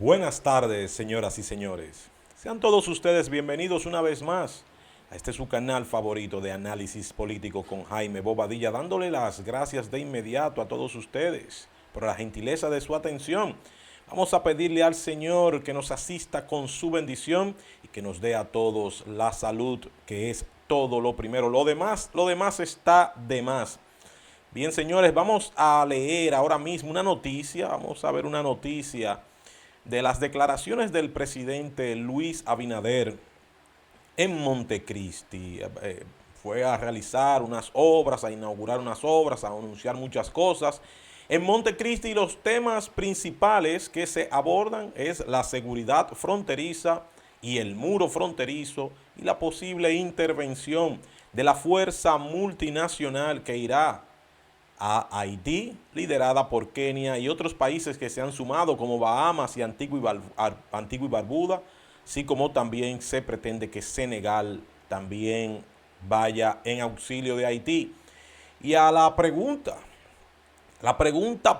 Buenas tardes, señoras y señores. Sean todos ustedes bienvenidos una vez más a este su canal favorito de análisis político con Jaime Bobadilla, dándole las gracias de inmediato a todos ustedes por la gentileza de su atención. Vamos a pedirle al Señor que nos asista con su bendición y que nos dé a todos la salud, que es todo lo primero. Lo demás está de más. Bien, señores, vamos a leer ahora mismo una noticia. Vamos a ver una noticia de las declaraciones del presidente Luis Abinader en Montecristi. Fue a realizar unas obras, a inaugurar unas obras, a anunciar muchas cosas. En Montecristi los temas principales que se abordan es la seguridad fronteriza y el muro fronterizo y la posible intervención de la fuerza multinacional que irá a Haití, liderada por Kenia y otros países que se han sumado como Bahamas y Antigua y Barbuda, así como también se pretende que Senegal también vaya en auxilio de Haití. Y a la pregunta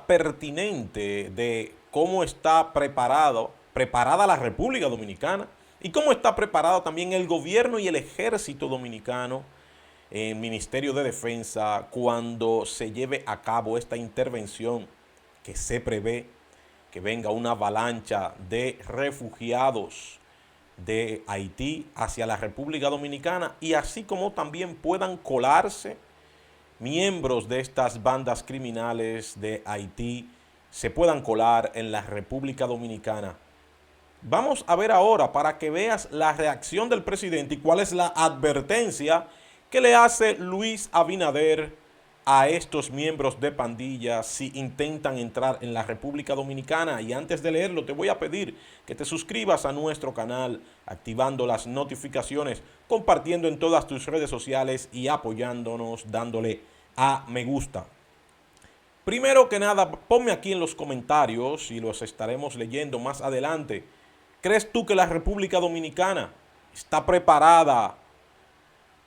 pertinente de cómo está preparada la República Dominicana y cómo está preparado también el gobierno y el ejército dominicano, el Ministerio de Defensa, cuando se lleve a cabo esta intervención que se prevé que venga una avalancha de refugiados de Haití hacia la República Dominicana, y así como también puedan colarse miembros de estas bandas criminales de Haití, se puedan colar en la República Dominicana. Vamos a ver ahora para que veas la reacción del presidente y cuál es la advertencia que le hace Luis Abinader a estos miembros de pandillas si intentan entrar en la República Dominicana. Y antes de leerlo, te voy a pedir que te suscribas a nuestro canal, activando las notificaciones, compartiendo en todas tus redes sociales y apoyándonos dándole a me gusta. Primero que nada, ponme aquí en los comentarios y los estaremos leyendo más adelante. ¿Crees tú que la República Dominicana está preparada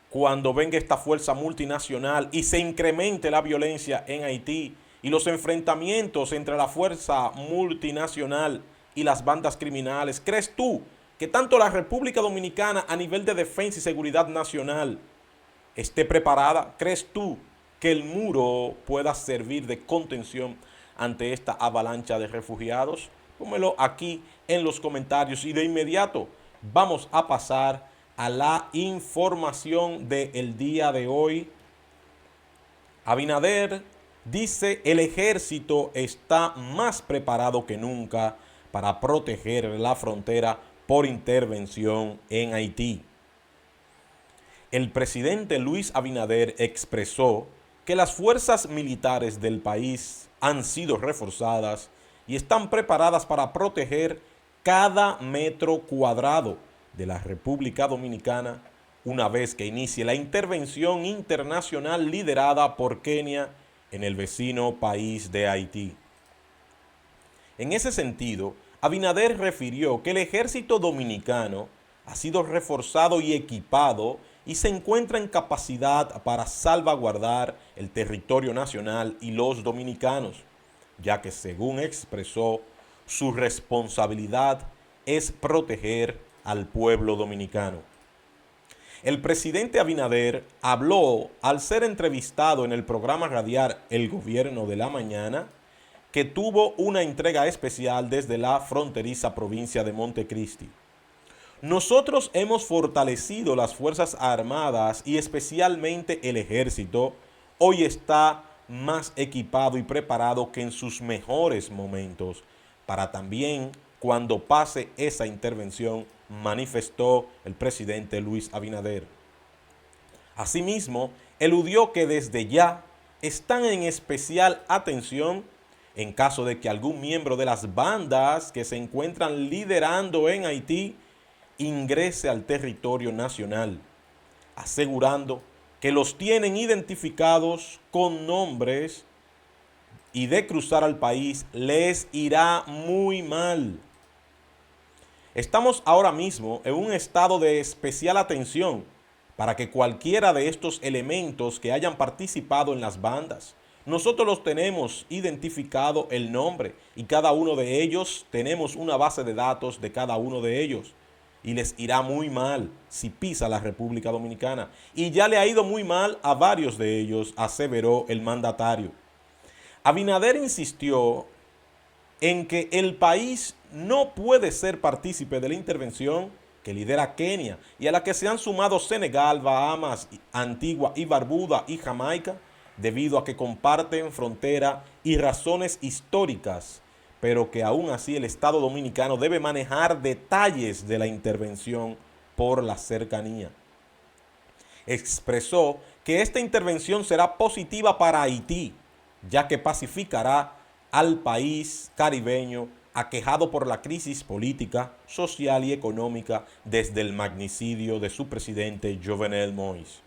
cuando venga esta fuerza multinacional y se incremente la violencia en Haití y los enfrentamientos entre la fuerza multinacional y las bandas criminales? ¿Crees tú que tanto la República Dominicana a nivel de defensa y seguridad nacional esté preparada? ¿Crees tú que el muro pueda servir de contención ante esta avalancha de refugiados? Pónmelo aquí en los comentarios y de inmediato vamos a pasar a la información del día de hoy. Abinader dice el ejército está más preparado que nunca para proteger la frontera por intervención en Haití. El presidente Luis Abinader expresó que las fuerzas militares del país han sido reforzadas y están preparadas para proteger cada metro cuadrado de la República Dominicana una vez que inicie la intervención internacional liderada por Kenia en el vecino país de Haití. En ese sentido, Abinader refirió que el ejército dominicano ha sido reforzado y equipado y se encuentra en capacidad para salvaguardar el territorio nacional y los dominicanos, ya que, según expresó, su responsabilidad es proteger al pueblo dominicano. El presidente Abinader habló al ser entrevistado en el programa radial El Gobierno de la Mañana, que tuvo una entrega especial desde la fronteriza provincia de Montecristi. Nosotros hemos fortalecido las Fuerzas Armadas y especialmente el Ejército. Hoy está más equipado y preparado que en sus mejores momentos para también cuando pase esa intervención, manifestó el presidente Luis Abinader. Asimismo, eludió que desde ya están en especial atención en caso de que algún miembro de las bandas que se encuentran liderando en Haití ingrese al territorio nacional, asegurando que los tienen identificados con nombres y de cruzar al país les irá muy mal. Estamos ahora mismo en un estado de especial atención para que cualquiera de estos elementos que hayan participado en las bandas Nosotros los tenemos identificado el nombre y cada uno de ellos tenemos una base de datos de cada uno de ellos. Y les irá muy mal si pisa la República Dominicana. Y ya le ha ido muy mal a varios de ellos, aseveró el mandatario. Abinader insistió en que el país no puede ser partícipe de la intervención que lidera Kenia y a la que se han sumado Senegal, Bahamas, Antigua y Barbuda y Jamaica, debido a que comparten frontera y razones históricas, pero que aún así el Estado dominicano debe manejar detalles de la intervención por la cercanía. Expresó que esta intervención será positiva para Haití, ya que pacificará al país caribeño aquejado por la crisis política, social y económica desde el magnicidio de su presidente Jovenel Moïse.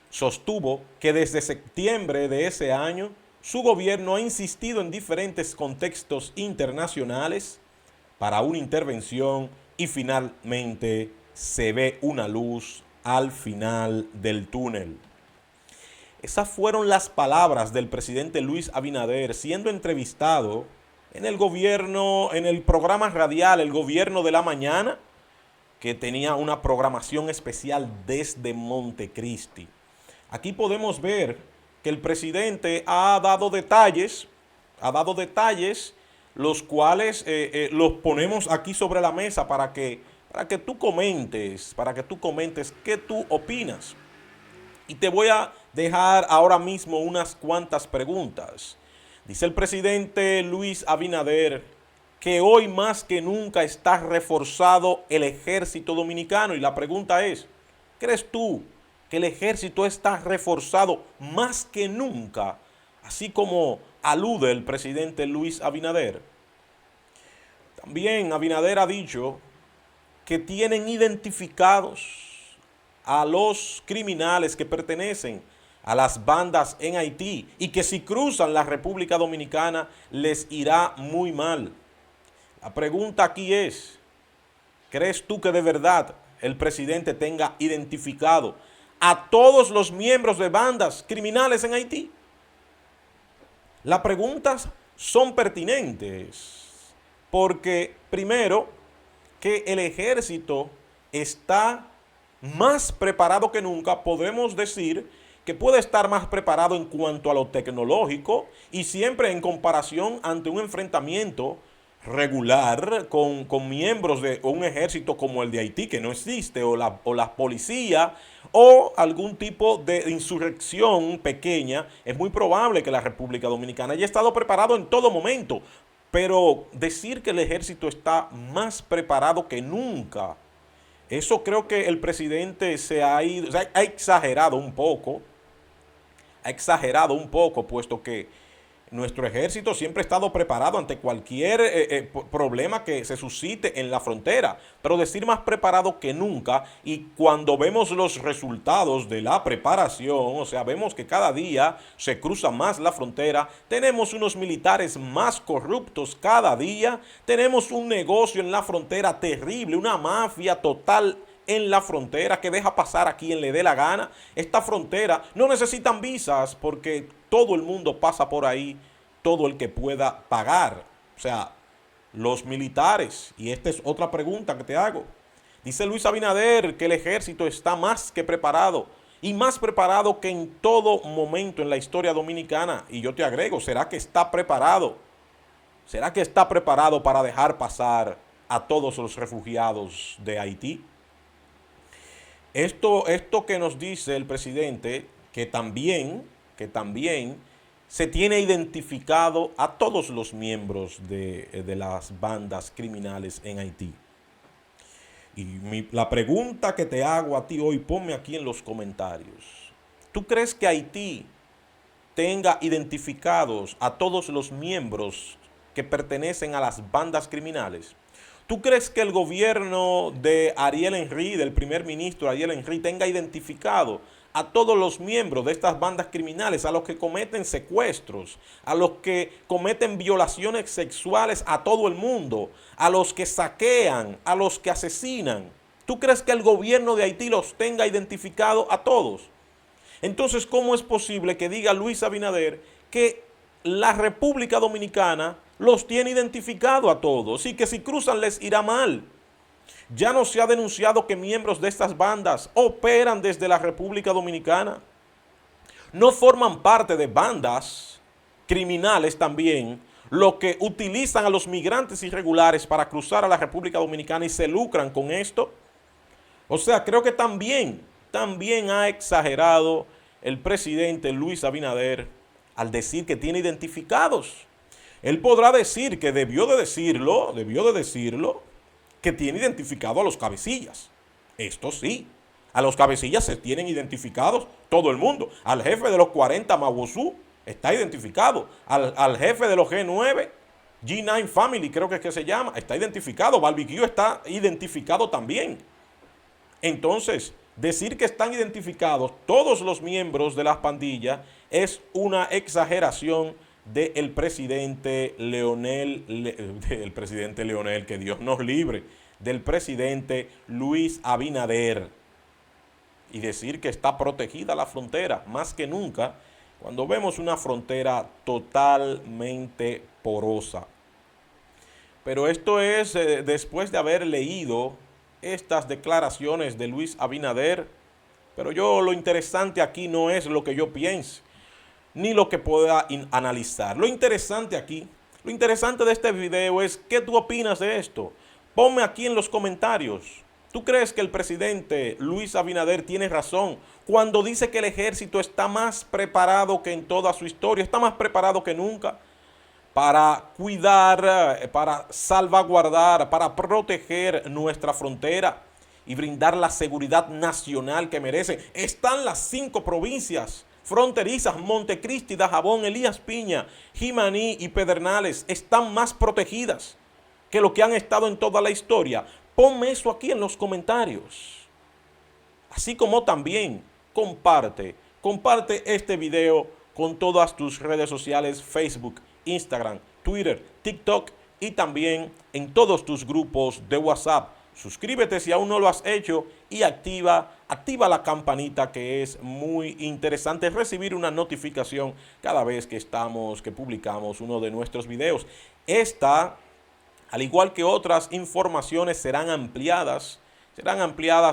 Sostuvo que desde septiembre de ese año su gobierno ha insistido en diferentes contextos internacionales para una intervención y finalmente se ve una luz al final del túnel. Esas fueron las palabras del presidente Luis Abinader siendo entrevistado en el gobierno, en el programa radial El Gobierno de la Mañana, que tenía una programación especial desde Montecristi. Aquí podemos ver que el presidente ha dado detalles, los cuales los ponemos aquí sobre la mesa para que tú comentes, qué tú opinas. Y te voy a dejar ahora mismo unas cuantas preguntas. Dice el presidente Luis Abinader que hoy más que nunca está reforzado el ejército dominicano. Y la pregunta es, ¿crees tú que el ejército está reforzado más que nunca, así como alude el presidente Luis Abinader? También Abinader ha dicho que tienen identificados a los criminales que pertenecen a las bandas en Haití y que si cruzan la República Dominicana les irá muy mal. La pregunta aquí es, ¿crees tú que de verdad el presidente tenga identificado a todos los miembros de bandas criminales en Haití? Las preguntas son pertinentes porque, primero, que el ejército está más preparado que nunca. Podemos decir que puede estar más preparado en cuanto a lo tecnológico y siempre en comparación ante un enfrentamiento regular con miembros de un ejército como el de Haití, que no existe, o la policía, o algún tipo de insurrección pequeña. Es muy probable que la República Dominicana haya estado preparado en todo momento, pero decir que el ejército está más preparado que nunca, eso creo que el presidente se ha ido, o sea, ha exagerado un poco, puesto que nuestro ejército siempre ha estado preparado ante cualquier problema que se suscite en la frontera, pero decir más preparado que nunca. Y cuando vemos los resultados de la preparación, o sea, vemos que cada día se cruza más la frontera, tenemos unos militares más corruptos cada día, tenemos un negocio en la frontera terrible, una mafia total en la frontera que deja pasar a quien le dé la gana. Esta frontera no necesitan visas porque todo el mundo pasa por ahí, todo el que pueda pagar. O sea, los militares, y esta es otra pregunta que te hago. Dice Luis Abinader que el ejército está más que preparado y más preparado que en todo momento en la historia dominicana. Y yo te agrego, ¿será que está preparado? ¿Será que está preparado para dejar pasar a todos los refugiados de Haití? Esto que nos dice el presidente, que también se tiene identificado a todos los miembros de las bandas criminales en Haití. Y la pregunta que te hago a ti hoy, ponme aquí en los comentarios. ¿Tú crees que Haití tenga identificados a todos los miembros que pertenecen a las bandas criminales? ¿Tú crees que el gobierno de Ariel Henry, del primer ministro Ariel Henry, tenga identificado a todos los miembros de estas bandas criminales, a los que cometen secuestros, a los que cometen violaciones sexuales a todo el mundo, a los que saquean, a los que asesinan? ¿Tú crees que el gobierno de Haití los tenga identificado a todos? Entonces, ¿cómo es posible que diga Luis Abinader que la República Dominicana los tiene identificado a todos y que si cruzan les irá mal? Ya no se ha denunciado que miembros de estas bandas operan desde la República Dominicana. No forman parte de bandas criminales también, lo que utilizan a los migrantes irregulares para cruzar a la República Dominicana y se lucran con esto. O sea, creo que también ha exagerado el presidente Luis Abinader al decir que tiene identificados. Él podrá decir que debió de decirlo, que tiene identificado a los cabecillas. Esto sí, a los cabecillas se tienen identificados todo el mundo. Al jefe de los 40 Mabusú está identificado. Al jefe de los G9, G9 Family creo que es que se llama, está identificado. Barbecue está identificado también. Entonces, decir que están identificados todos los miembros de las pandillas es una exageración del presidente Leonel, que Dios nos libre, del presidente Luis Abinader. Y decir que está protegida la frontera, más que nunca, cuando vemos una frontera totalmente porosa. Pero esto es después de haber leído estas declaraciones de Luis Abinader, pero lo interesante aquí no es lo que yo piense, ni lo que pueda analizar. Lo interesante de este video es qué tú opinas de esto. Ponme aquí en los comentarios. ¿Tú crees que el presidente Luis Abinader tiene razón cuando dice que el ejército está más preparado que en toda su historia, está más preparado que nunca para cuidar, para salvaguardar, para proteger nuestra frontera y brindar la seguridad nacional que merece? Están las 5 provincias fronterizas, Montecristi, Dajabón, Elías Piña, Jimaní y Pedernales, están más protegidas que lo que han estado en toda la historia. Ponme eso aquí en los comentarios. Así como también comparte este video con todas tus redes sociales, Facebook, Instagram, Twitter, TikTok y también en todos tus grupos de WhatsApp. Suscríbete si aún no lo has hecho y activa la campanita, que es muy interesante recibir una notificación cada vez que publicamos uno de nuestros videos. Esta, al igual que otras informaciones, serán ampliadas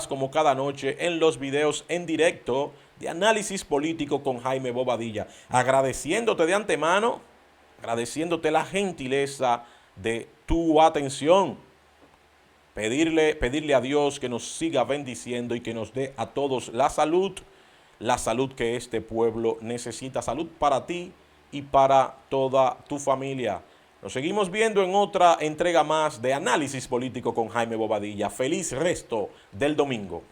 como cada noche en los videos en directo de Análisis Político con Jaime Bobadilla. Agradeciéndote de antemano, agradeciéndote la gentileza de tu atención. Pedirle a Dios que nos siga bendiciendo y que nos dé a todos la salud que este pueblo necesita. Salud para ti y para toda tu familia. Nos seguimos viendo en otra entrega más de Análisis Político con Jaime Bobadilla. Feliz resto del domingo.